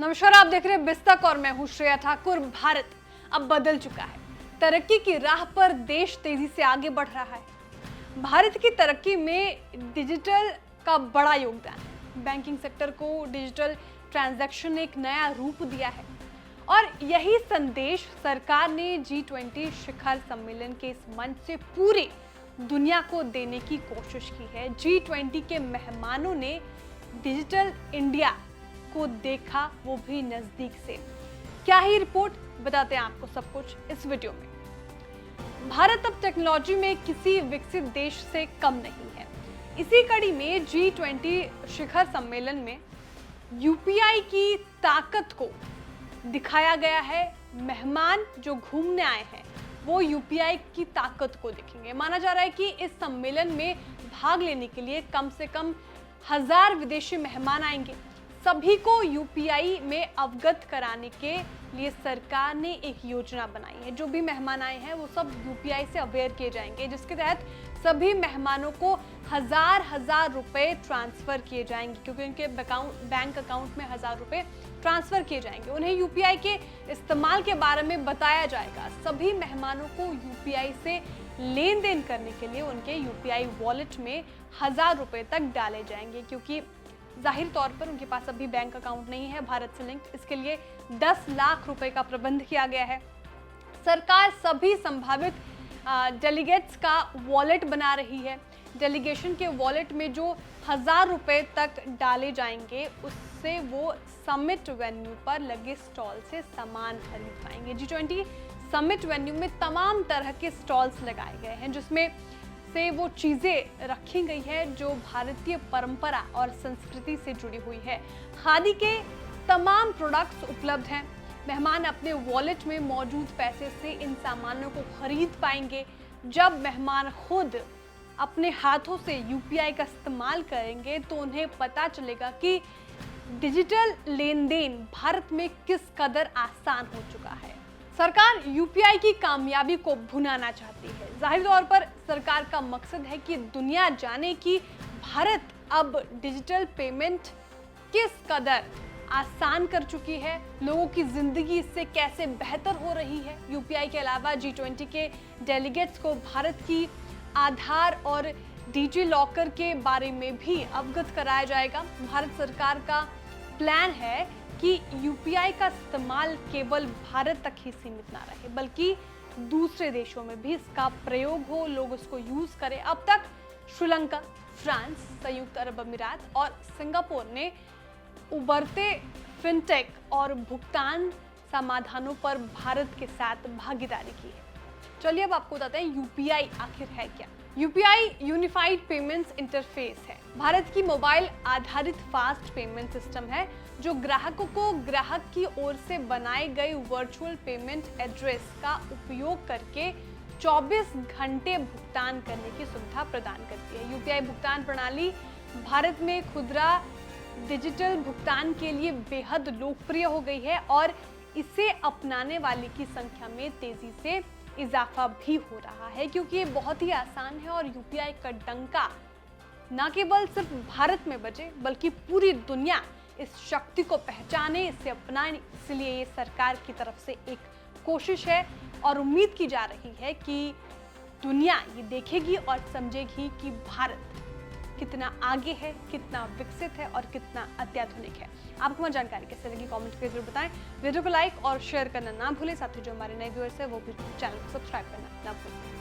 नमस्कार, आप देख रहे हैं बिस्तक और मैं हूं श्रेया ठाकुर। भारत अब बदल चुका है। तरक्की की राह पर देश तेजी से आगे बढ़ रहा है। भारत की तरक्की में डिजिटल का बड़ा योगदान है। बैंकिंग सेक्टर को डिजिटल ट्रांजैक्शन ने एक नया रूप दिया है और यही संदेश सरकार ने G20 शिखर सम्मेलन के इस मंच से पूरी दुनिया को देने की कोशिश की है। G20 के मेहमानों ने डिजिटल इंडिया को देखा, वो भी नजदीक से। क्या ही रिपोर्ट, बताते हैं आपको सब कुछ इस वीडियो में। भारत अब टेक्नोलॉजी में किसी विकसित देश से कम नहीं है। इसी कड़ी में G20 शिखर सम्मेलन में यूपीआई की ताकत को दिखाया गया है। मेहमान जो घूमने आए हैं वो यूपीआई की ताकत को देखेंगे। माना जा रहा है कि इस सम्मेलन में भाग लेने के लिए कम से कम 1000 विदेशी मेहमान आएंगे। सभी को यूपीआई में अवगत कराने के लिए सरकार ने एक योजना बनाई है। जो भी मेहमान आए हैं वो सब यूपीआई से अवेयर किए जाएंगे, जिसके तहत सभी मेहमानों को हजार रुपए ट्रांसफर किए जाएंगे, क्योंकि उनके बैंक अकाउंट में 1000 रुपए ट्रांसफर किए जाएंगे। उन्हें यूपीआई के इस्तेमाल के बारे में बताया जाएगा। सभी मेहमानों को यूपीआई से लेन देन करने के लिए उनके यूपीआई वॉलेट में 1000 रुपए तक डाले जाएंगे, क्योंकि जाहिर तौर पर उनके पास अभी बैंक अकाउंट नहीं है भारत से लिंक। इसके लिए 10 लाख रुपए का प्रबंध किया गया है। सरकार सभी संभावित डेलीगेट्स का वॉलेट बना रही है। डेलीगेशन के वॉलेट में जो 1000 रुपए तक डाले जाएंगे उससे वो समिट वेन्यू पर लगे स्टॉल से सामान खरीद पाएंगे। G20 समिट वेन्यू में तमाम तरह के स्टॉल्स लगाए गए हैं, जिसमें से वो चीजें रखी गई है जो भारतीय परंपरा और संस्कृति से जुड़ी हुई है। खादी के तमाम प्रोडक्ट्स उपलब्ध हैं। मेहमान अपने वॉलेट में मौजूद पैसे से इन सामानों को खरीद पाएंगे। जब मेहमान खुद अपने हाथों से यूपीआई का इस्तेमाल करेंगे तो उन्हें पता चलेगा कि डिजिटल लेन देन भारत में किस कदर आसान हो चुका है। सरकार यूपीआई की कामयाबी को भुनाना चाहती है। जाहिर तौर पर सरकार का मकसद है कि दुनिया जाने कि भारत अब डिजिटल पेमेंट किस कदर आसान कर चुकी है, लोगों की जिंदगी इससे कैसे बेहतर हो रही है। यूपीआई के अलावा G20 के डेलीगेट्स को भारत की आधार और डिजी लॉकर के बारे में भी अवगत कराया जाएगा। भारत सरकार का प्लान है कि यूपीआई का इस्तेमाल केवल भारत तक ही सीमित ना रहे, बल्कि दूसरे देशों में भी इसका प्रयोग हो, लोग उसको यूज करें। अब तक श्रीलंका, फ्रांस, संयुक्त अरब अमीरात और सिंगापुर ने उभरते फिनटेक और भुगतान समाधानों पर भारत के साथ भागीदारी की है। चलिए अब आपको बताते हैं यूपीआई आखिर है क्या। यूपीआई यूनिफाइड पेमेंट्स इंटरफेस है। भारत की मोबाइल आधारित फास्ट पेमेंट सिस्टम है जो ग्राहकों को ग्राहक की ओर से बनाए गए वर्चुअल पेमेंट एड्रेस का उपयोग करके 24 घंटे भुगतान करने की सुविधा प्रदान करती है। यूपीआई भुगतान प्रणाली भारत में खुदरा डिजिटल भुगतान के लिए बेहद लोकप्रिय हो गई है और इसे अपनाने वाले की संख्या में तेजी से इजाफा भी हो रहा है, क्योंकि ये बहुत ही आसान है और यूपीआई का डंका न केवल सिर्फ भारत में बजे बल्कि पूरी दुनिया इस शक्ति को पहचाने, इसे अपनाए। इसलिए ये सरकार की तरफ से एक कोशिश है और उम्मीद की जा रही है कि दुनिया ये देखेगी और समझेगी कि भारत कितना आगे है, कितना विकसित है और कितना अत्याधुनिक है। आपको हमारी जानकारी कैसे लगी कमेंट करके जरूर बताएं। वीडियो को लाइक और शेयर करना ना भूलें। साथ ही जो हमारे नए व्यूअर्स हैं वो भी चैनल को सब्सक्राइब करना ना भूलें।